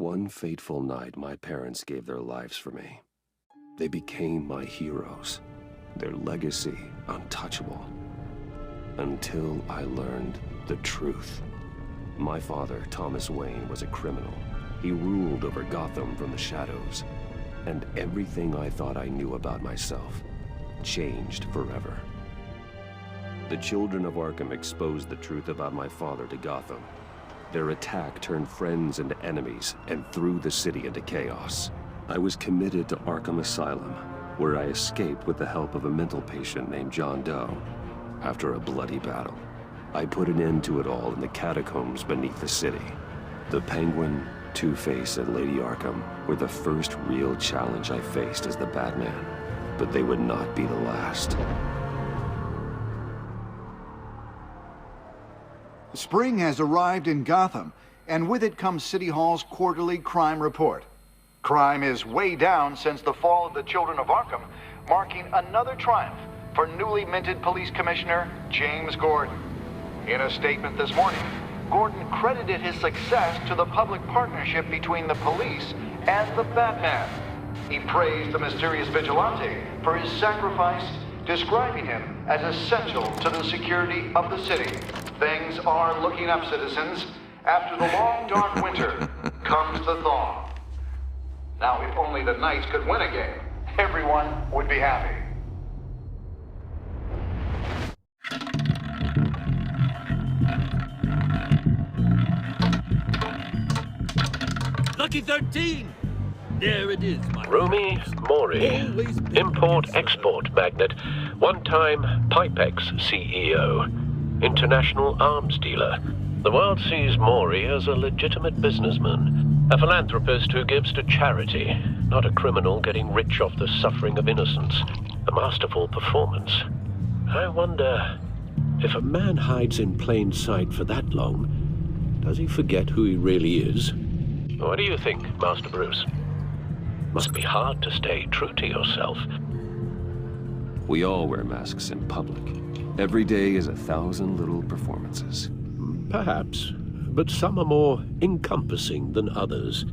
One fateful night, my parents gave their lives for me. They became my heroes, their legacy untouchable. Until I learned the truth. My father, Thomas Wayne, was a criminal. He ruled over Gotham from the shadows. And everything I thought I knew about myself changed forever. The children of Arkham exposed the truth about my father to Gotham. Their attack turned friends into enemies and threw the city into chaos. I was committed to Arkham Asylum, where I escaped with the help of a mental patient named John Doe. After a bloody battle, I put an end to it all in the catacombs beneath the city. The Penguin, Two-Face, and Lady Arkham were the first real challenge I faced as the Batman, but they would not be the last. Spring has arrived in Gotham, and with it comes City Hall's quarterly crime report. Crime is way down since the fall of the Children of Arkham, marking another triumph for newly minted Police Commissioner James Gordon. In a statement this morning, Gordon credited his success to the public partnership between the police and the Batman. He praised the mysterious vigilante for his sacrifice, describing him as essential to the security of the city. Things are looking up, citizens. After the long, dark winter comes the thaw. Now, if only the Knights could win a game, everyone would be happy. Lucky 13! There it is, my Rumi Mori, import-export magnate, one-time Pipex CEO, international arms dealer. The world sees Mori as a legitimate businessman, a philanthropist who gives to charity, not a criminal getting rich off the suffering of innocence. A masterful performance. I wonder, if a man hides in plain sight for that long, does he forget who he really is? What do you think, Master Bruce? Must be hard to stay true to yourself. We all wear masks in public. Every day is 1,000 little performances. Perhaps, but some are more encompassing than others.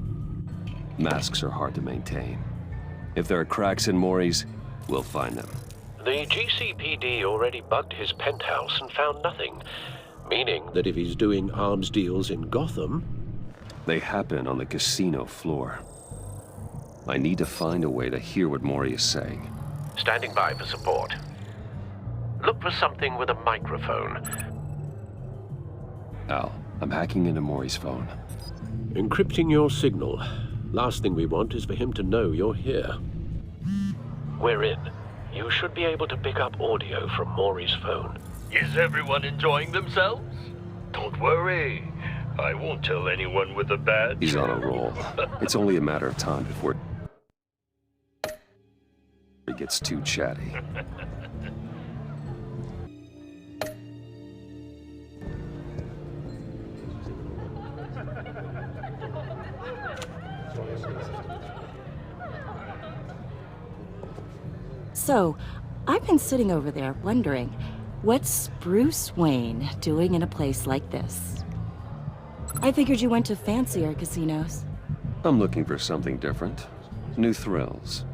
Masks are hard to maintain. If there are cracks in Mori's, we'll find them. The GCPD already bugged his penthouse and found nothing, meaning that if he's doing arms deals in Gotham, they happen on the casino floor. I need to find a way to hear what Mori is saying. Standing by for support. Look for something with a microphone. Al, I'm hacking into Mori's phone. Encrypting your signal. Last thing we want is for him to know you're here. We're in. You should be able to pick up audio from Mori's phone. Is everyone enjoying themselves? Don't worry. I won't tell anyone with a badge. He's on a roll. It's only a matter of time before he gets too chatty. So, I've been sitting over there wondering, what's Bruce Wayne doing in a place like this? I figured you went to fancier casinos. I'm looking for something different. New thrills.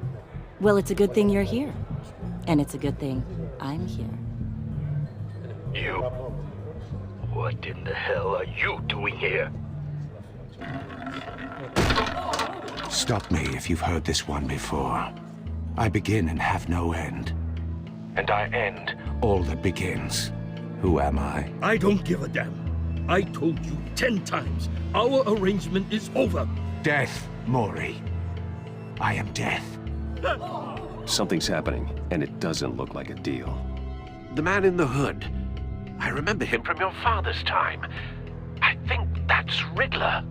Well, it's a good thing you're here. And it's a good thing I'm here. You? What in the hell are you doing here? Stop me if you've heard this one before. I begin and have no end. And I end all that begins. Who am I? I don't give a damn. I told you 10 times. Our arrangement is over. Death, Mori. I am death. Something's happening, and it doesn't look like a deal. The man in the hood. I remember him from your father's time. I think that's Riddler.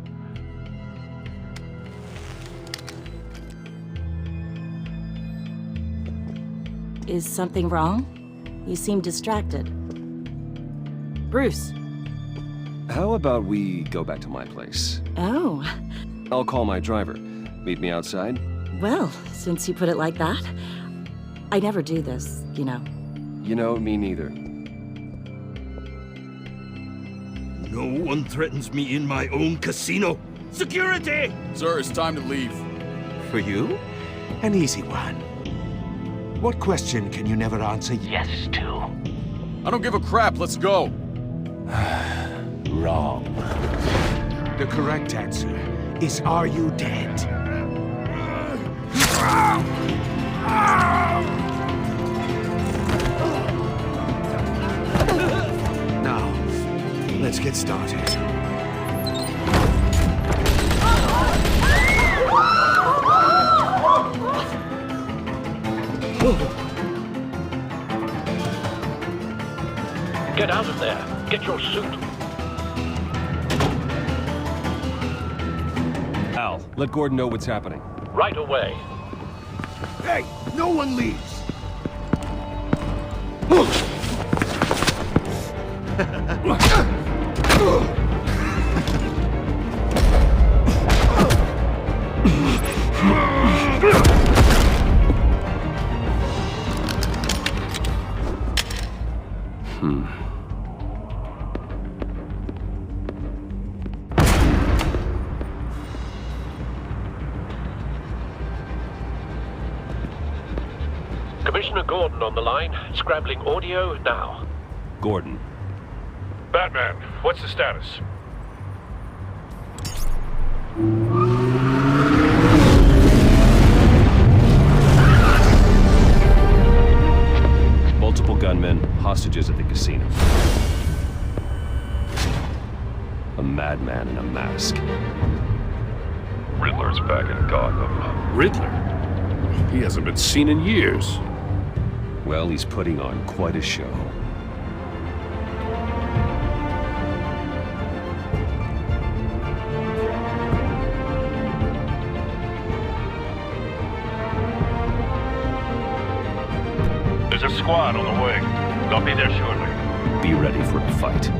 Is something wrong? You seem distracted. Bruce. How about we go back to my place? Oh. I'll call my driver. Meet me outside? Well, since you put it like that, I never do this, you know. You know, me neither. No one threatens me in my own casino. Security! Sir, it's time to leave. For you? An easy one. What question can you never answer yes to? I don't give a crap, let's go. Wrong. The correct answer is, are you dead? Now, let's get started. Get out of there. Get your suit. Al, let Gordon know what's happening. Right away. Hey, no one leaves! Commissioner Gordon on the line. Scrambling audio now. Gordon. Batman, what's the status? Multiple gunmen, hostages at the casino. A madman in a mask. Riddler's back in Gotham. Riddler? He hasn't been seen in years. Well, he's putting on quite a show. There's a squad on the way. They'll be there shortly. Be ready for a fight.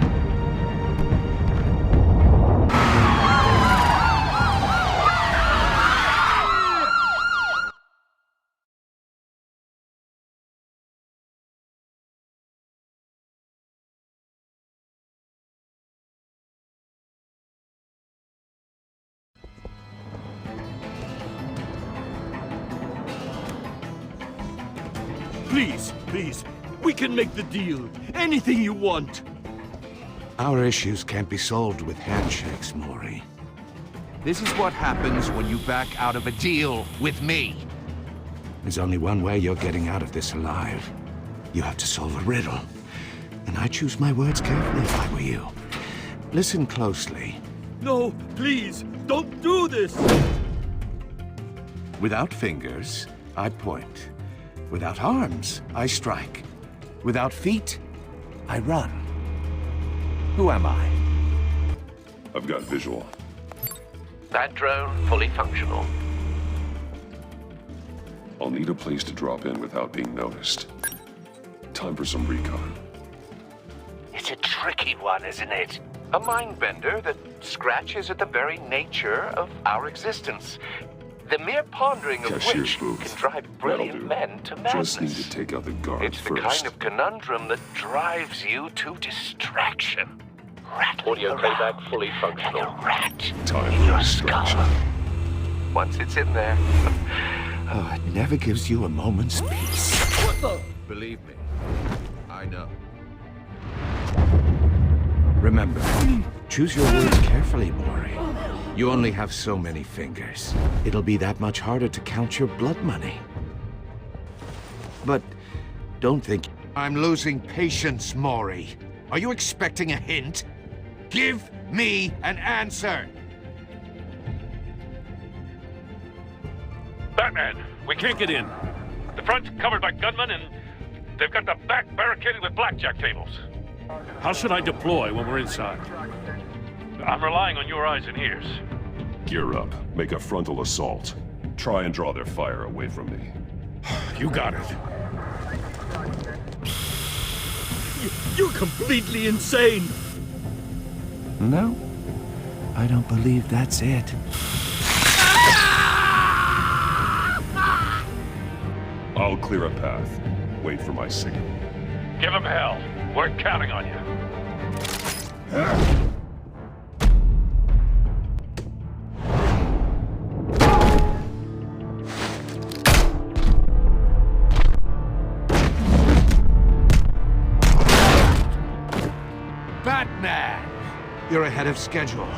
Please, please, we can make the deal. Anything you want. Our issues can't be solved with handshakes, Maury. This is what happens when you back out of a deal with me. There's only one way you're getting out of this alive. You have to solve a riddle. And I choose my words carefully if I were you. Listen closely. No, please, don't do this. Without fingers, I point. Without arms, I strike. Without feet, I run. Who am I? I've got visual. That drone fully functional. I'll need a place to drop in without being noticed. Time for some recon. It's a tricky one, isn't it? A mind bender that scratches at the very nature of our existence. The mere pondering of Cashier's which booth. can drive brilliant men to madness. Just need to take out the guard It's the first. kind of conundrum that drives you to distraction. Rattling Audio around playback fully like functional. a rat Time in for your skull. distraction. Once it's in there, Oh, it never gives you a moment's peace. believe me, I know. Remember, choose your words carefully, Maury. You only have so many fingers. It'll be that much harder to count your blood money. But don't think... I'm losing patience, Maury. Are you expecting a hint? Give me an answer! Batman, we can't get in. The front's covered by gunmen and they've got the back barricaded with blackjack tables. How should I deploy when we're inside? I'm relying on your eyes and ears. Gear up. Make a frontal assault. Try and draw their fire away from me. You got it. You're completely insane. No, I don't believe that's it. I'll clear a path. Wait for my signal. Give them hell. We're counting on you. You're ahead of schedule.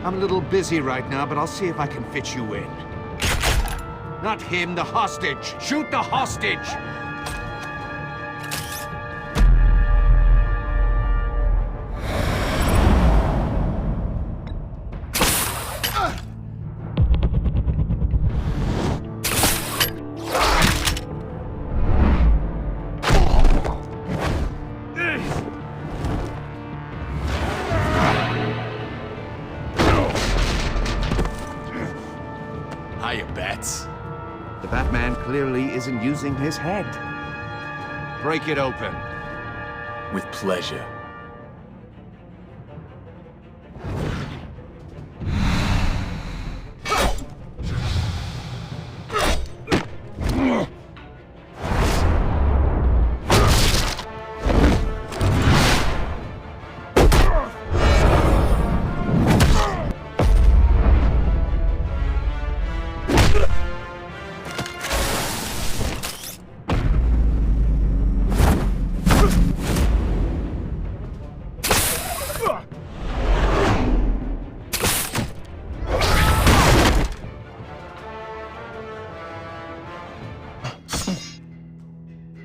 I'm a little busy right now, but I'll see if I can fit you in. Not him, the hostage! Shoot the hostage! Hiya, Bats. The Batman clearly isn't using his head. Break it open. With pleasure.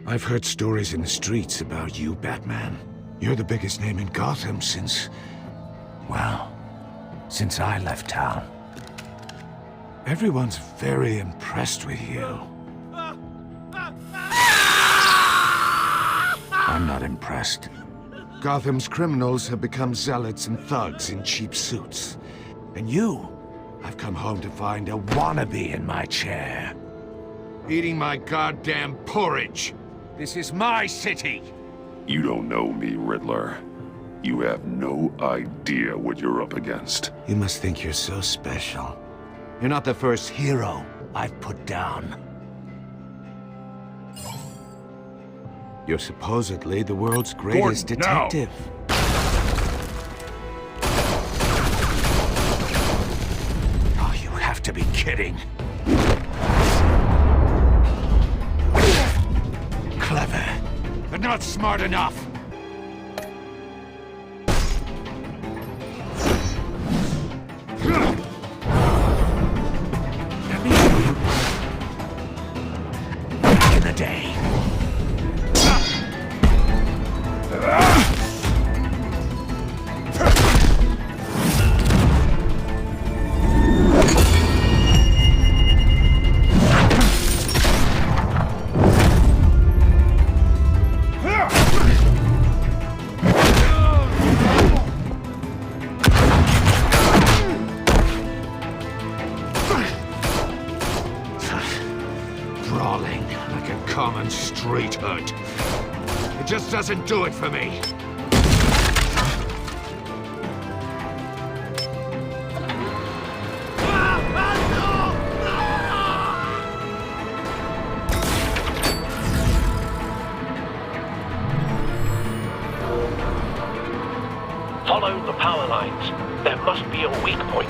I've heard stories in the streets about you, Batman. You're the biggest name in Gotham since... well, since I left town. Everyone's very impressed with you. I'm not impressed. Gotham's criminals have become zealots and thugs in cheap suits. And you, I've come home to find a wannabe in my chair. Eating my goddamn porridge. This is my city! You don't know me, Riddler. You have no idea what you're up against. You must think you're so special. You're not the first hero I've put down. You're supposedly the world's greatest detective. Oh, you have to be kidding. Clever, but not smart enough. Back in the day. Brawling like a common street hood. It just doesn't do it for me. Follow the power lines. There must be a weak point.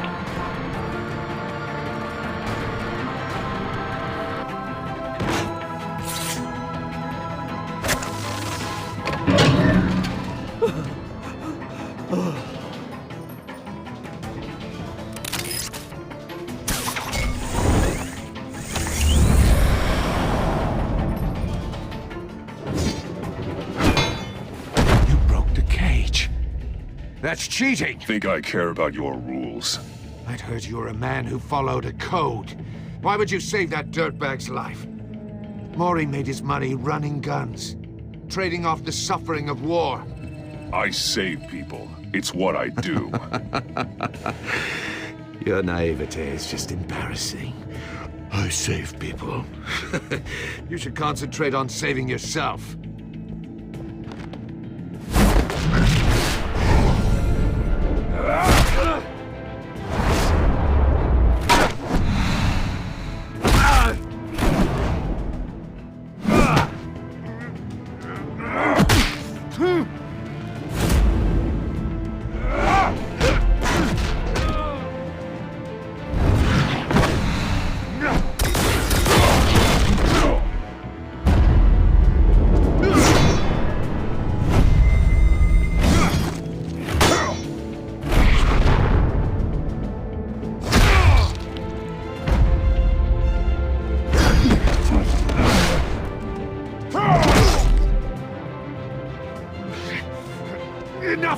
You broke the cage. That's cheating! Think I care about your rules? I'd heard you were a man who followed a code. Why would you save that dirtbag's life? Maury made his money running guns, trading off the suffering of war. I save people. It's what I do. Your naivete is just embarrassing. I save people. You should concentrate on saving yourself.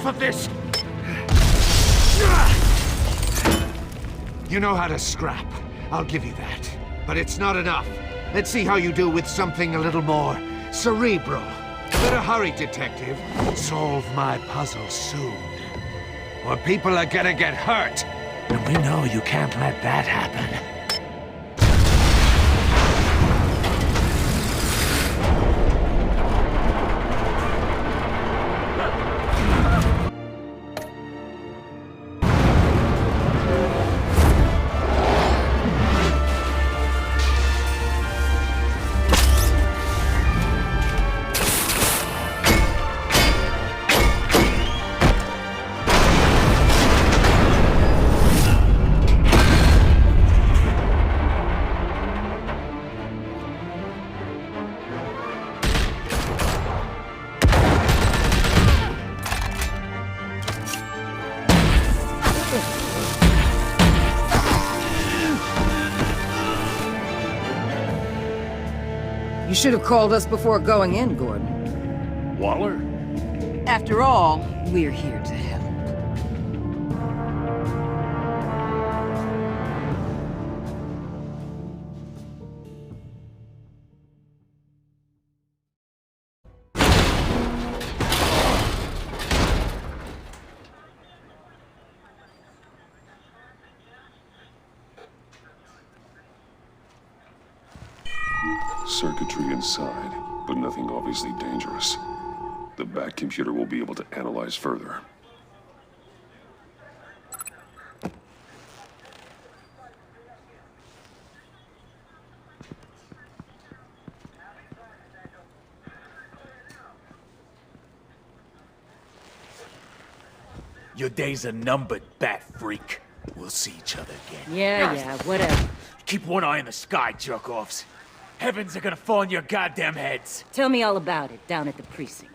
enough of this! You know how to scrap. I'll give you that. But it's not enough. Let's see how you do with something a little more cerebral. Better hurry, detective. Solve my puzzle soon. Or people are gonna get hurt. And we know you can't let that happen. You should have called us before going in, Gordon. Waller? After all, we're here to help. Circuitry inside, but nothing obviously dangerous. The back computer will be able to analyze further. Your days are numbered, bat freak. We'll see each other again. Yeah, whatever. Keep one eye in the sky, jerk-offs. Heavens are gonna fall on your goddamn heads. Tell me all about it down at the precinct.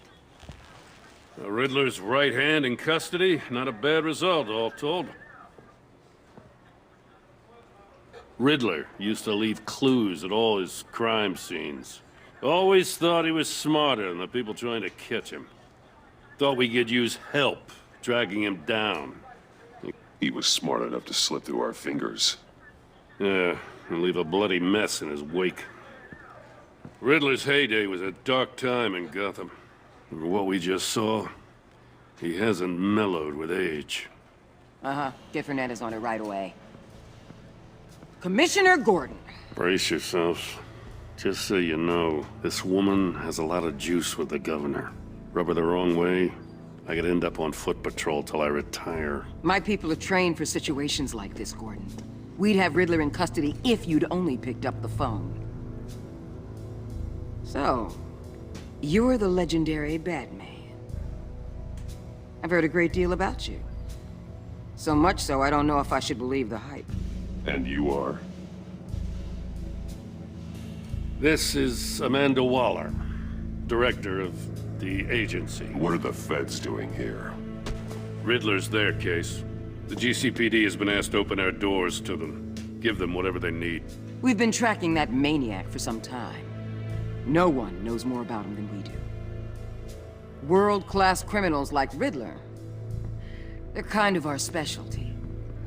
The Riddler's right hand in custody. Not a bad result, all told. Riddler used to leave clues at all his crime scenes. Always thought he was smarter than the people trying to catch him. Thought we could use help dragging him down. He was smart enough to slip through our fingers. Yeah, and leave a bloody mess in his wake. Riddler's heyday was a dark time in Gotham. For what we just saw, he hasn't mellowed with age. Uh-huh. Get Fernandez on it right away. Commissioner Gordon. Brace yourselves. Just so you know, this woman has a lot of juice with the governor. Rub her the wrong way, I could end up on foot patrol till I retire. My people are trained for situations like this, Gordon. We'd have Riddler in custody if you'd only picked up the phone. So, you're the legendary Batman. I've heard a great deal about you. So much so, I don't know if I should believe the hype. And you are? This is Amanda Waller, director of the agency. What are the feds doing here? Riddler's their case. The GCPD has been asked to open our doors to them. Give them whatever they need. We've been tracking that maniac for some time. No one knows more about him than we do. World-class criminals like Riddler. They're kind of our specialty.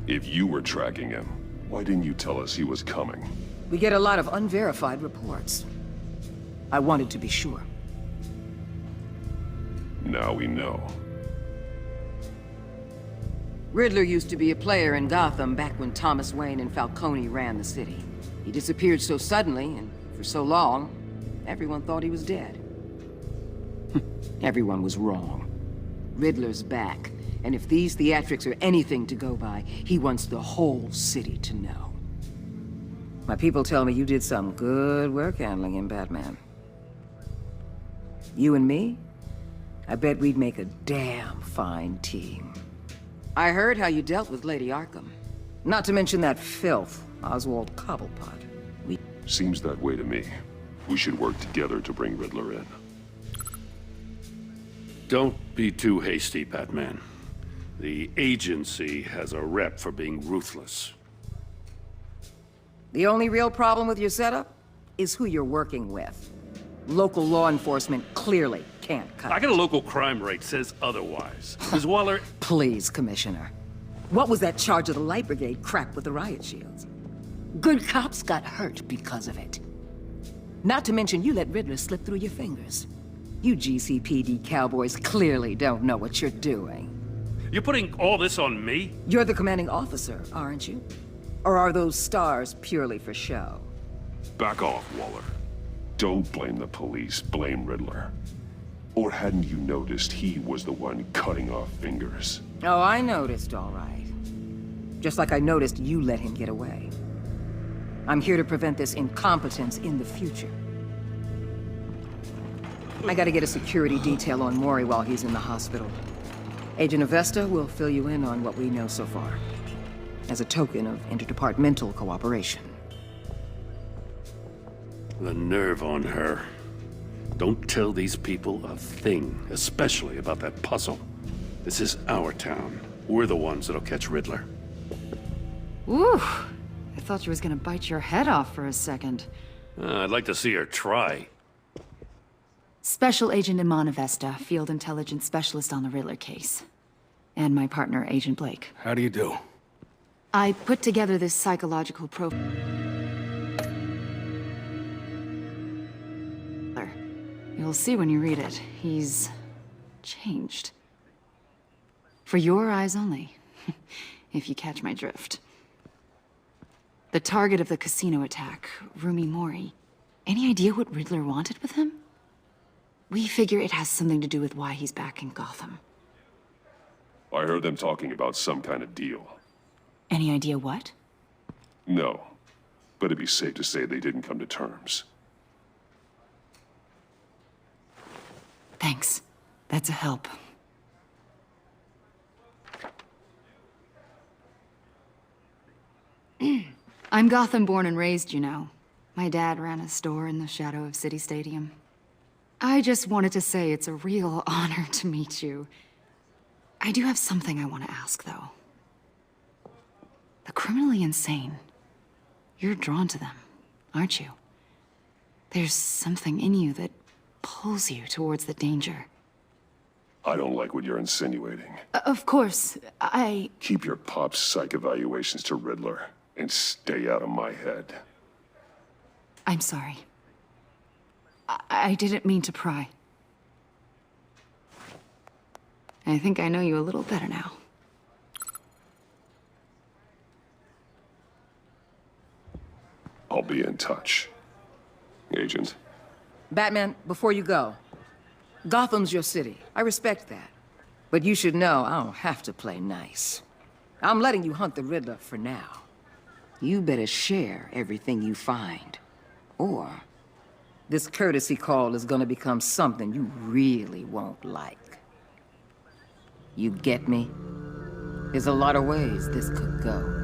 If you were tracking him, why didn't you tell us he was coming? We get a lot of unverified reports. I wanted to be sure. Now we know. Riddler used to be a player in Gotham back when Thomas Wayne and Falcone ran the city. He disappeared so suddenly and for so long, everyone thought he was dead. Everyone was wrong. Riddler's back, and if these theatrics are anything to go by, he wants the whole city to know. My people tell me you did some good work handling him, Batman. You and me? I bet we'd make a damn fine team. I heard how you dealt with Lady Arkham. Not to mention that filth, Oswald Cobblepot. Seems that way to me. We should work together to bring Riddler in. Don't be too hasty, Batman. The agency has a rep for being ruthless. The only real problem with your setup is who you're working with. Local law enforcement clearly can't cut I got it. a local crime rate says otherwise. Ms. Waller, Please, Commissioner. What was that charge of the Light Brigade crap with the riot shields? Good cops got hurt because of it. Not to mention you let Riddler slip through your fingers. You GCPD cowboys clearly don't know what you're doing. you're putting all this on me? You're the commanding officer, aren't you? Or are those stars purely for show? Back off, Waller. Don't blame the police, blame Riddler. Or hadn't you noticed he was the one cutting off fingers? Oh, I noticed, all right. Just like I noticed you let him get away. I'm here to prevent this incompetence in the future. I gotta get a security detail on Maury while he's in the hospital. Agent Avesta will fill you in on what we know so far, as a token of interdepartmental cooperation. The nerve on her. Don't tell these people a thing, especially about that puzzle. This is our town. We're the ones that'll catch Riddler. Ooh, I thought you was gonna bite your head off for a second. I'd like to see her try. Special Agent Iman Avesta, Field Intelligence Specialist on the Riddler case. And my partner, Agent Blake. How do you do? I put together this psychological profile. You'll see when you read it. He's changed. For your eyes only, if you catch my drift. The target of the casino attack, Rumi Mori. Any idea what Riddler wanted with him? We figure it has something to do with why he's back in Gotham. I heard them talking about some kind of deal. Any idea what? No, but it'd be safe to say they didn't come to terms. Thanks. That's a help. I'm Gotham born and raised, you know. My dad ran a store in the shadow of City Stadium. I just wanted to say it's a real honor to meet you. I do have something I want to ask, though. The criminally insane. You're drawn to them, aren't you? There's something in you that pulls you towards the danger. I don't like what you're insinuating. Of course, I... Keep your pop's psych evaluations to Riddler, and stay out of my head. I'm sorry. I didn't mean to pry. I think I know you a little better now. I'll be in touch. Agent. Batman, before you go, Gotham's your city. I respect that. But you should know I don't have to play nice. I'm letting you hunt the Riddler for now. You better share everything you find. Or this courtesy call is gonna become something you really won't like. You get me? There's a lot of ways this could go.